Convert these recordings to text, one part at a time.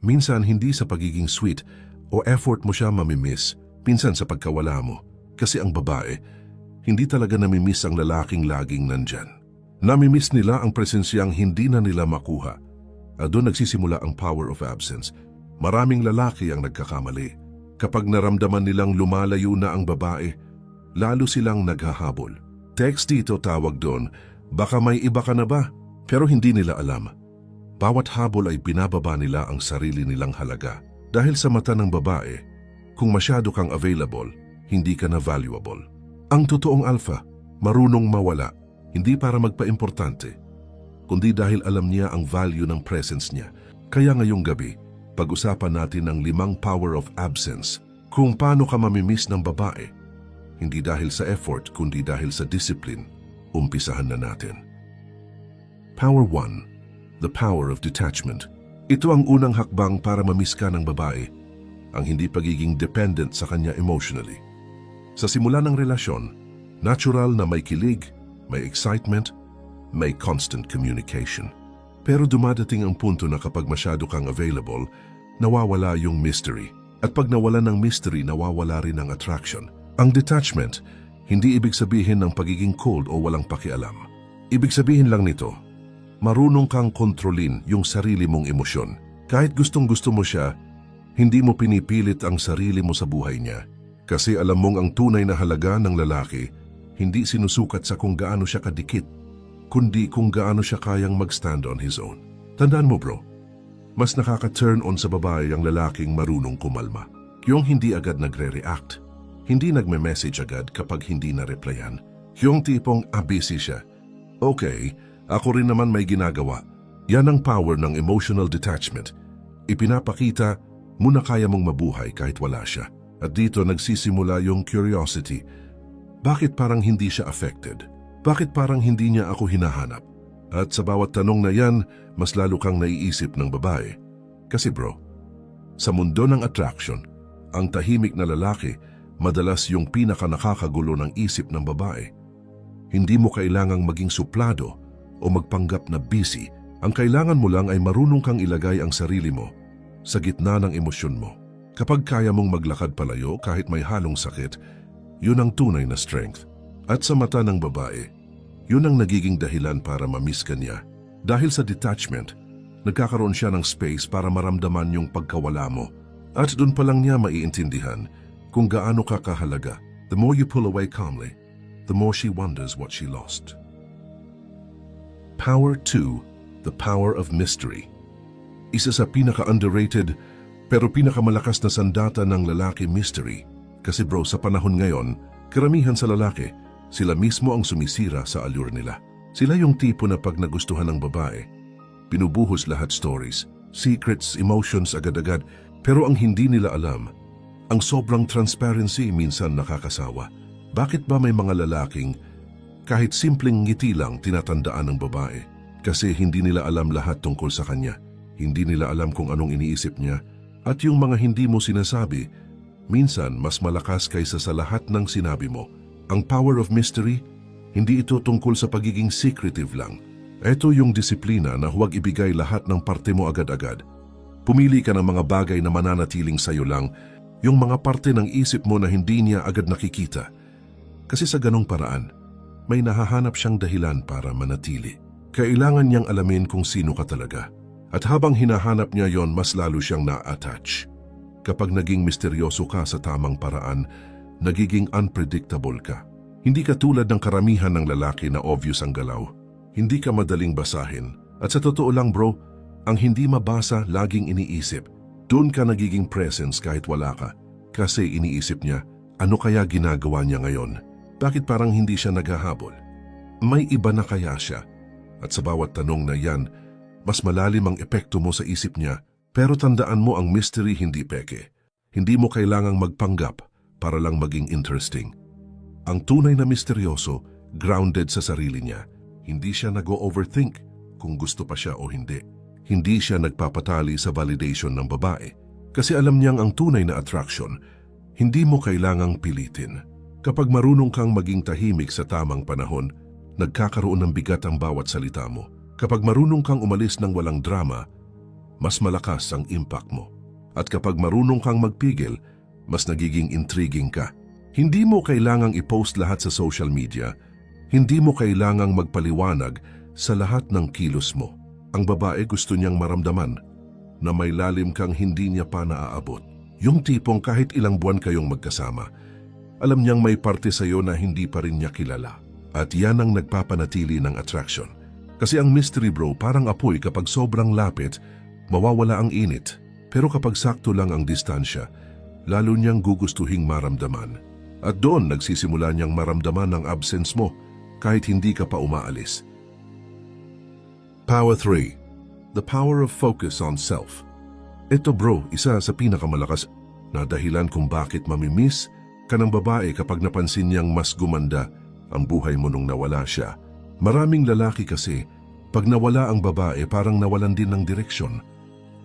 Minsan hindi sa pagiging sweet o effort mo siya mamimiss, minsan sa pagkawala mo. Kasi ang babae, hindi talaga namimiss ang lalaking laging nandyan. Namimiss nila ang presensyang hindi na nila makuha. At doon nagsisimula ang power of absence. Maraming lalaki ang nagkakamali. Kapag naramdaman nilang lumalayo na ang babae, lalo silang naghahabol. Text dito tawag doon, baka may iba ka na ba? Pero hindi nila alam. Bawat habol ay binababa nila ang sarili nilang halaga. Dahil sa mata ng babae, kung masyado kang available, hindi ka na valuable. Ang totoong alpha, marunong mawala, hindi para magpa-importante, kundi dahil alam niya ang value ng presence niya. Kaya ngayong gabi, pag-usapan natin ang 5 power of absence, kung paano ka mamimiss ng babae. Hindi dahil sa effort, kundi dahil sa discipline. Umpisahan na natin. Power 1. The power of detachment. Ito ang unang hakbang para mamiss ka ng babae, ang hindi pagiging dependent sa kanya emotionally. Sa simula ng relasyon, natural na may kilig, may excitement, may constant communication. Pero dumadating ang punto na kapag masyado kang available, nawawala yung mystery. At pag nawala ng mystery, nawawala rin ang attraction. Ang detachment, hindi ibig sabihin ng pagiging cold o walang pakialam. Ibig sabihin lang nito, marunong kang kontrolin yung sarili mong emosyon. Kahit gustong-gusto mo siya, hindi mo pinipilit ang sarili mo sa buhay niya. Kasi alam mong ang tunay na halaga ng lalaki, hindi sinusukat sa kung gaano siya kadikit, kundi kung gaano siya kayang mag-stand on his own. Tandaan mo bro, mas nakaka-turn on sa babae ang lalaking marunong kumalma. Yung hindi agad nagre-react, hindi nagme-message agad kapag hindi na-replyan. Yung tipong busy siya. Okay, ako rin naman may ginagawa. Yan ang power ng emotional detachment. Ipinapakita mo na kaya mong mabuhay kahit wala siya. At dito nagsisimula yung curiosity. Bakit parang hindi siya affected? Bakit parang hindi niya ako hinahanap? At sa bawat tanong na yan, mas lalo kang naiisip ng babae. Kasi bro, sa mundo ng attraction, ang tahimik na lalaki madalas yung pinaka nakakagulo ng isip ng babae. Hindi mo kailangang maging suplado o magpanggap na busy. Ang kailangan mo lang ay marunong kang ilagay ang sarili mo sa gitna ng emosyon mo. Kapag kaya mong maglakad palayo kahit may halong sakit, yun ang tunay na strength. At sa mata ng babae, yun ang nagiging dahilan para mamiss ka niya. Dahil sa detachment, nagkakaroon siya ng space para maramdaman yung pagkawala mo. At doon pa lang niya maiintindihan kung gaano ka kahalaga. The more you pull away calmly, the more she wonders what she lost. Power 2. The power of mystery. Isa sa pinaka-underrated pero pinakamalakas na sandata ng lalaki mystery. Kasi bro, sa panahon ngayon, karamihan sa lalaki, sila mismo ang sumisira sa allure nila. Sila yung tipo na pag nagustuhan ng babae, pinubuhos lahat stories, secrets, emotions agad-agad. Pero ang hindi nila alam, ang sobrang transparency minsan nakakasawa. Bakit ba may mga lalaking kahit simpleng ngiti lang tinatandaan ng babae? Kasi hindi nila alam lahat tungkol sa kanya. Hindi nila alam kung anong iniisip niya. At yung mga hindi mo sinasabi, minsan mas malakas kaysa sa lahat ng sinabi mo. Ang power of mystery, hindi ito tungkol sa pagiging secretive lang. Ito yung disiplina na huwag ibigay lahat ng parte mo agad-agad. Pumili ka ng mga bagay na mananatiling sayo lang, yung mga parte ng isip mo na hindi niya agad nakikita. Kasi sa ganong paraan, may nahahanap siyang dahilan para manatili. Kailangan niyang alamin kung sino ka talaga. At habang hinahanap niya yon, mas lalo siyang na-attach. Kapag naging misteryoso ka sa tamang paraan, nagiging unpredictable ka. Hindi ka tulad ng karamihan ng lalaki na obvious ang galaw. Hindi ka madaling basahin. At sa totoo lang bro, ang hindi mabasa laging iniisip. Doon ka nagiging presence kahit wala ka. Kasi iniisip niya, ano kaya ginagawa niya ngayon? Bakit parang hindi siya naghahabol? May iba na kaya siya? At sa bawat tanong na yan, mas malalim ang epekto mo sa isip niya. Pero tandaan mo, ang mystery hindi peke. Hindi mo kailangang magpanggap para lang maging interesting. Ang tunay na misteryoso, grounded sa sarili niya. Hindi siya nag-overthink kung gusto pa siya o hindi. Hindi siya nagpapatali sa validation ng babae. Kasi alam niyang ang tunay na attraction, hindi mo kailangang pilitin. Kapag marunong kang maging tahimik sa tamang panahon, nagkakaroon ng bigat ang bawat salita mo. Kapag marunong kang umalis ng walang drama, mas malakas ang impact mo. At kapag marunong kang magpigil, mas nagiging intriguing ka. Hindi mo kailangang i-post lahat sa social media. Hindi mo kailangang magpaliwanag sa lahat ng kilos mo. Ang babae gusto niyang maramdaman na may lalim kang hindi niya pa naaabot. Yung tipong kahit ilang buwan kayong magkasama, alam niyang may parte sa'yo na hindi pa rin niya kilala. At yan ang nagpapanatili ng attraction. Kasi ang mystery bro parang apoy kapag sobrang lapit, mawawala ang init. Pero kapag sakto lang ang distansya, lalo niyang gugustuhing maramdaman. At doon nagsisimula niyang maramdaman ang absence mo kahit hindi ka pa umaalis. Power 3. The power of focus on self. Ito bro, isa sa pinakamalakas na dahilan kung bakit mamimiss ka ng babae kapag napansin niyang mas gumanda ang buhay mo nung nawala siya. Maraming lalaki kasi, pag nawala ang babae parang nawalan din ng direksyon.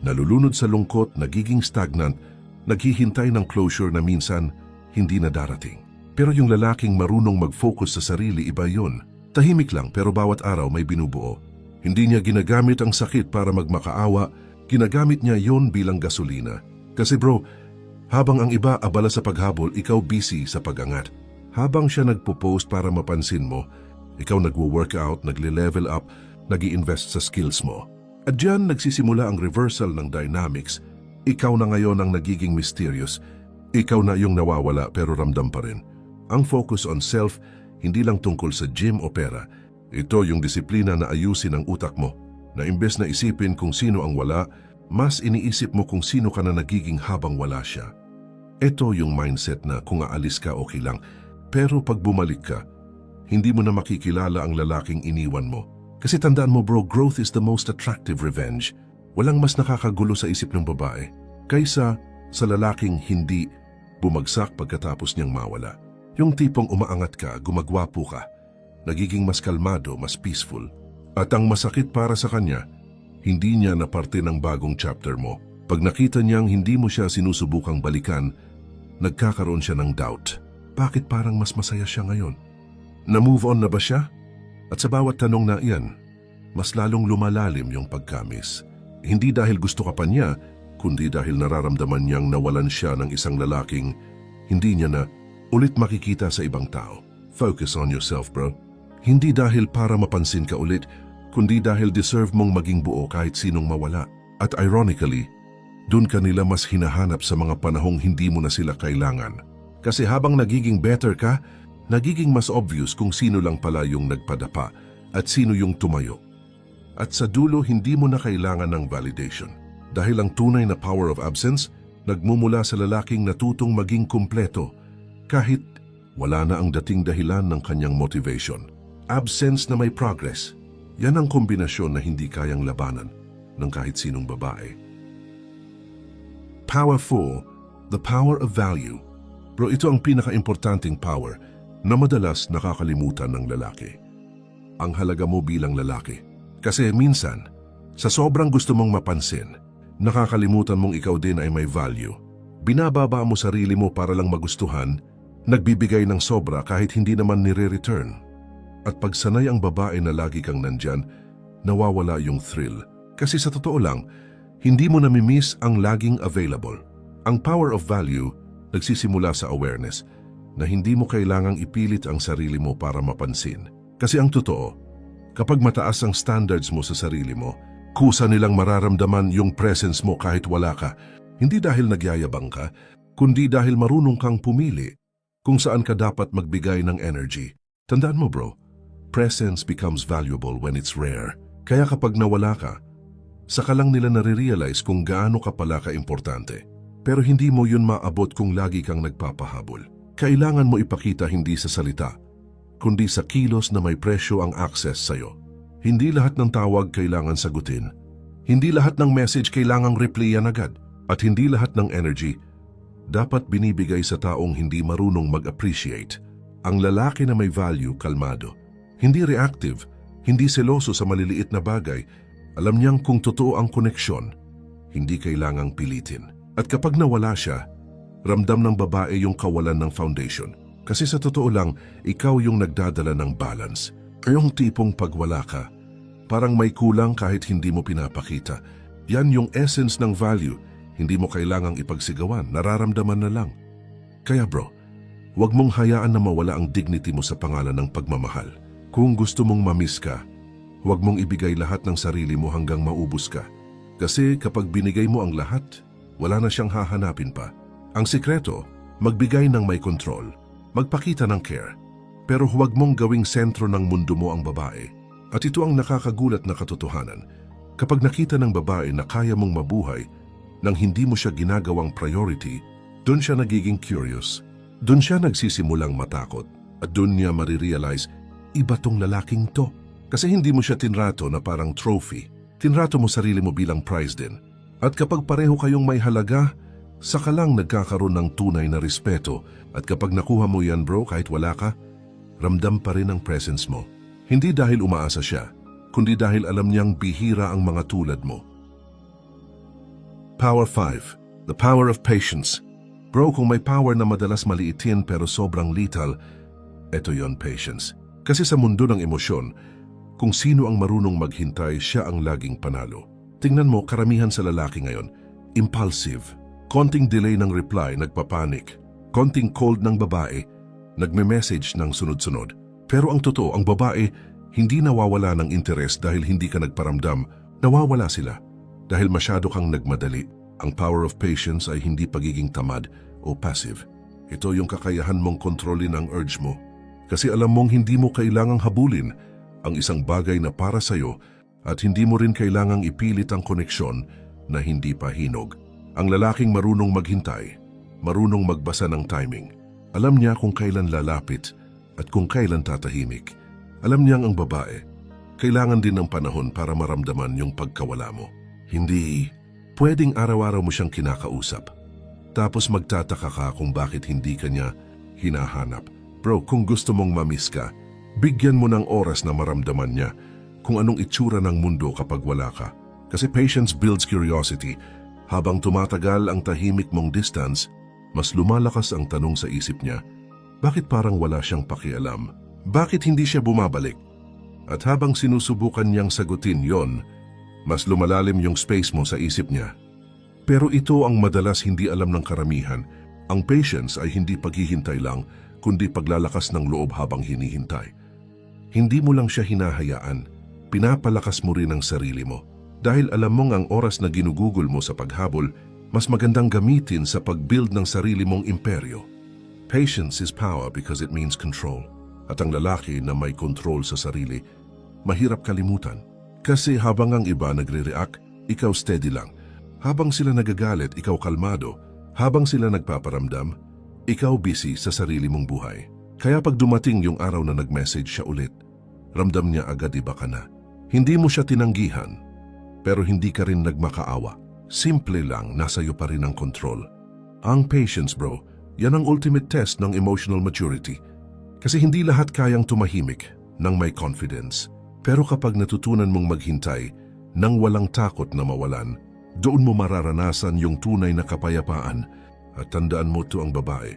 Nalulunod sa lungkot, nagiging stagnant, naghihintay ng closure na minsan hindi na darating. Pero yung lalaking marunong mag-focus sa sarili, iba yun. Tahimik lang pero bawat araw may binubuo. Hindi niya ginagamit ang sakit para magmakaawa, ginagamit niya yon bilang gasolina. Kasi bro, habang ang iba abala sa paghabol, ikaw busy sa pag-angat. Habang siya nagpo-post para mapansin mo, ikaw nagwo-workout, nagle-level up, nag-i-invest sa skills mo. At diyan nagsisimula ang reversal ng dynamics. Ikaw na ngayon ang nagiging mysterious. Ikaw na yung nawawala pero ramdam pa rin. Ang focus on self, hindi lang tungkol sa gym o pera. Ito yung disiplina na ayusin ang utak mo, na imbes na isipin kung sino ang wala, mas iniisip mo kung sino ka na nagiging habang wala siya. Ito yung mindset na kung aalis ka okay lang, pero pag bumalik ka, hindi mo na makikilala ang lalaking iniwan mo. Kasi tandaan mo bro, growth is the most attractive revenge. Walang mas nakakagulo sa isip ng babae kaysa sa lalaking hindi bumagsak pagkatapos niyang mawala. Yung tipong umaangat ka, gumagwapo ka, nagiging mas kalmado, mas peaceful. At ang masakit para sa kanya, hindi niya na parte ng bagong chapter mo. Pag nakita niyang hindi mo siya sinusubukang balikan, nagkakaroon siya ng doubt. Bakit parang mas masaya siya ngayon? Na-move on na ba siya? At sa bawat tanong na iyan, mas lalong lumalalim yung pagkamis. Hindi dahil gusto ka pa niya, kundi dahil nararamdaman niyang nawalan siya ng isang lalaking hindi niya na ulit makikita sa ibang tao. Focus on yourself, bro. Hindi dahil para mapansin ka ulit, kundi dahil deserve mong maging buo kahit sinong mawala. At ironically, dun ka nila mas hinahanap sa mga panahong hindi mo na sila kailangan. Kasi habang nagiging better ka, nagiging mas obvious kung sino lang pala yung nagpadapa at sino yung tumayo. At sa dulo, hindi mo na kailangan ng validation. Dahil ang tunay na power of absence, nagmumula sa lalaking natutong maging kumpleto kahit wala na ang dating dahilan ng kanyang motivation. Absence na may progress. Yan ang kombinasyon na hindi kayang labanan ng kahit sinong babae. Power 4. The power of value. Bro, ito ang pinaka-importanting power na madalas nakakalimutan ng lalaki. Ang halaga mo bilang lalaki. Kasi minsan, sa sobrang gusto mong mapansin, nakakalimutan mong ikaw din ay may value. Binababa mo sarili mo para lang magustuhan, nagbibigay ng sobra kahit hindi naman nire-return. At pag sanay ang babae na lagi kang nandyan, nawawala yung thrill. Kasi sa totoo lang, hindi mo namimiss ang laging available. Ang power of value nagsisimula sa awareness na hindi mo kailangang ipilit ang sarili mo para mapansin. Kasi ang totoo, kapag mataas ang standards mo sa sarili mo, kusa nilang mararamdaman yung presence mo kahit wala ka. Hindi dahil nagyayabang ka, kundi dahil marunong kang pumili kung saan ka dapat magbigay ng energy. Tandaan mo bro, presence becomes valuable when it's rare. Kaya kapag nawala ka, saka lang nila nare-realize kung gaano ka pala ka-importante. Pero hindi mo yun maabot kung lagi kang nagpapahabol. Kailangan mo ipakita hindi sa salita, kundi sa kilos na may presyo ang access sa'yo. Hindi lahat ng tawag kailangan sagutin. Hindi lahat ng message kailangang replyan agad. At hindi lahat ng energy dapat binibigay sa taong hindi marunong mag-appreciate. Ang lalaki na may value, kalmado. Hindi reactive, hindi seloso sa maliliit na bagay. Alam niyang kung totoo ang koneksyon, hindi kailangang pilitin. At kapag nawala siya, ramdam ng babae yung kawalan ng foundation. Kasi sa totoo lang, ikaw yung nagdadala ng balance. Yung tipong pag wala ka, parang may kulang kahit hindi mo pinapakita. Yan yung essence ng value. Hindi mo kailangang ipagsigawan, nararamdaman na lang. Kaya bro, huwag mong hayaan na mawala ang dignity mo sa pangalan ng pagmamahal. Kung gusto mong mamiss ka, huwag mong ibigay lahat ng sarili mo hanggang maubos ka. Kasi kapag binigay mo ang lahat, wala na siyang hahanapin pa. Ang sikreto, magbigay ng may control, magpakita ng care. Pero huwag mong gawing sentro ng mundo mo ang babae. At ito ang nakakagulat na katotohanan. Kapag nakita ng babae na kaya mong mabuhay nang hindi mo siya ginagawang priority, doon siya nagiging curious. Doon siya nagsisimulang matakot. At doon niya marirealize, iba tong lalaking to. Kasi hindi mo siya tinrato na parang trophy. Tinrato mo sarili mo bilang prize din. At kapag pareho kayong may halaga, saka lang nagkakaroon ng tunay na respeto. At kapag nakuha mo yan bro, kahit wala ka, ramdam pa rin ang presence mo. Hindi dahil umaasa siya, kundi dahil alam niyang bihira ang mga tulad mo. Power 5. The power of patience. Bro, kung may power na madalas maliitin pero sobrang lethal, eto yon, patience. Kasi sa mundo ng emosyon, kung sino ang marunong maghintay, siya ang laging panalo. Tingnan mo, karamihan sa lalaki ngayon, impulsive. Konting delay ng reply, nagpapanik. Konting cold ng babae, nagme-message ng sunod-sunod. Pero ang totoo, ang babae, hindi nawawala ng interes dahil hindi ka nagparamdam. Nawawala sila dahil masyado kang nagmadali. Ang power of patience ay hindi pagiging tamad o passive. Ito yung kakayahan mong kontrolin ang urge mo. Kasi alam mong hindi mo kailangang habulin ang isang bagay na para sa'yo at hindi mo rin kailangang ipilit ang koneksyon na hindi pa hinog. Ang lalaking marunong maghintay, marunong magbasa ng timing. Alam niya kung kailan lalapit at kung kailan tatahimik. Alam niyang ang babae, kailangan din ng panahon para maramdaman yung pagkawala mo. Hindi pwedeng araw-araw mo siyang kinakausap. Tapos magtataka ka kung bakit hindi ka niya hinahanap. Bro, kung gusto mong mamiss ka, bigyan mo ng oras na maramdaman niya kung anong itsura ng mundo kapag wala ka. Kasi patience builds curiosity. Habang tumatagal ang tahimik mong distance, mas lumalakas ang tanong sa isip niya, bakit parang wala siyang pakialam? Bakit hindi siya bumabalik? At habang sinusubukan niyang sagutin yon, mas lumalalim yung space mo sa isip niya. Pero ito ang madalas hindi alam ng karamihan. Ang patience ay hindi paghihintay lang, kundi paglalakas ng loob habang hinihintay. Hindi mo lang siya hinahayaan, pinapalakas mo rin ang sarili mo. Dahil alam mong ang oras na ginugugol mo sa paghabol, mas magandang gamitin sa pag-build ng sarili mong imperyo. Patience is power because it means control. At ang lalaki na may control sa sarili, mahirap kalimutan. Kasi habang ang iba nagre-react, ikaw steady lang. Habang sila nagagalit, ikaw kalmado. Habang sila nagpaparamdam, ikaw busy sa sarili mong buhay. Kaya pag dumating yung araw na nag-message siya ulit, ramdam niya agad iba ka na. Hindi mo siya tinanggihan, pero hindi ka rin nagmakaawa. Simple lang, nasa iyo pa rin ang control. Ang patience bro, yan ang ultimate test ng emotional maturity. Kasi hindi lahat kayang tumahimik ng may confidence. Pero kapag natutunan mong maghintay nang walang takot na mawalan, doon mo mararanasan yung tunay na kapayapaan. At tandaan mo to ang babae.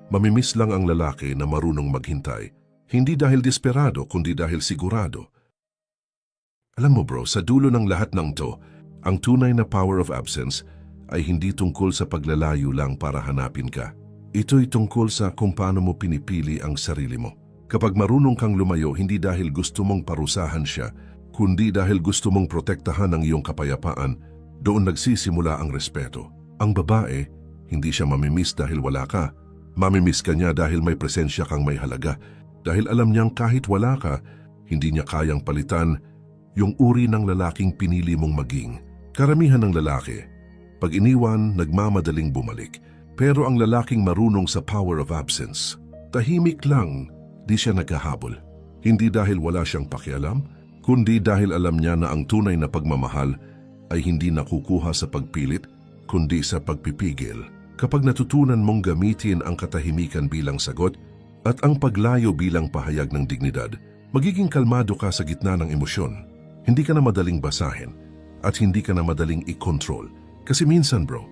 Mamimiss lang ang lalaki na marunong maghintay. Hindi dahil desperado, kundi dahil sigurado. Alam mo bro, sa dulo ng lahat ng to, ang tunay na power of absence ay hindi tungkol sa paglalayo lang para hanapin ka. Ito'y tungkol sa kung paano mo pinipili ang sarili mo. Kapag marunong kang lumayo, hindi dahil gusto mong parusahan siya, kundi dahil gusto mong protektahan ang iyong kapayapaan, doon nagsisimula ang respeto. Ang babae, hindi siya mamimiss dahil wala ka. Mamimiss ka niya dahil may presensya kang may halaga. Dahil alam niyang kahit wala ka, hindi niya kayang palitan yung uri ng lalaking pinili mong maging. Karamihan ng lalaki, pag iniwan, nagmamadaling bumalik. Pero ang lalaking marunong sa power of absence, tahimik lang, di siya naghahabol. Hindi dahil wala siyang pakialam, kundi dahil alam niya na ang tunay na pagmamahal ay hindi nakukuha sa pagpilit, kundi sa pagpipigil. Kapag natutunan mong gamitin ang katahimikan bilang sagot at ang paglayo bilang pahayag ng dignidad, magiging kalmado ka sa gitna ng emosyon. Hindi ka na madaling basahin at hindi ka na madaling i-control. Kasi minsan bro,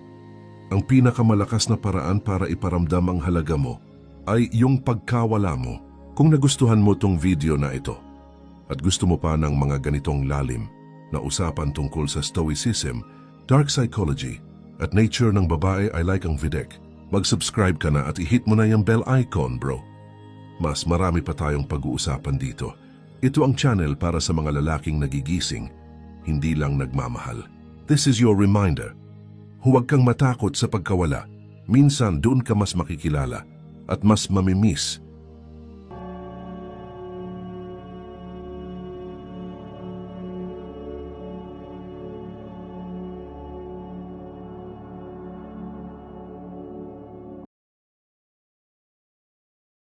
ang pinakamalakas na paraan para iparamdam ang halaga mo ay yung pagkawala mo. Kung nagustuhan mo tong video na ito at gusto mo pa ng mga ganitong lalim na usapan tungkol sa stoicism, dark psychology, at nature ng babae I like ang Videk. Mag-subscribe ka na at i-hit mo na yung bell icon, bro. Mas marami pa tayong pag-uusapan dito. Ito ang channel para sa mga lalaking nagigising, hindi lang nagmamahal. This is your reminder. Huwag kang matakot sa pagkawala. Minsan doon ka mas makikilala at mas mamimiss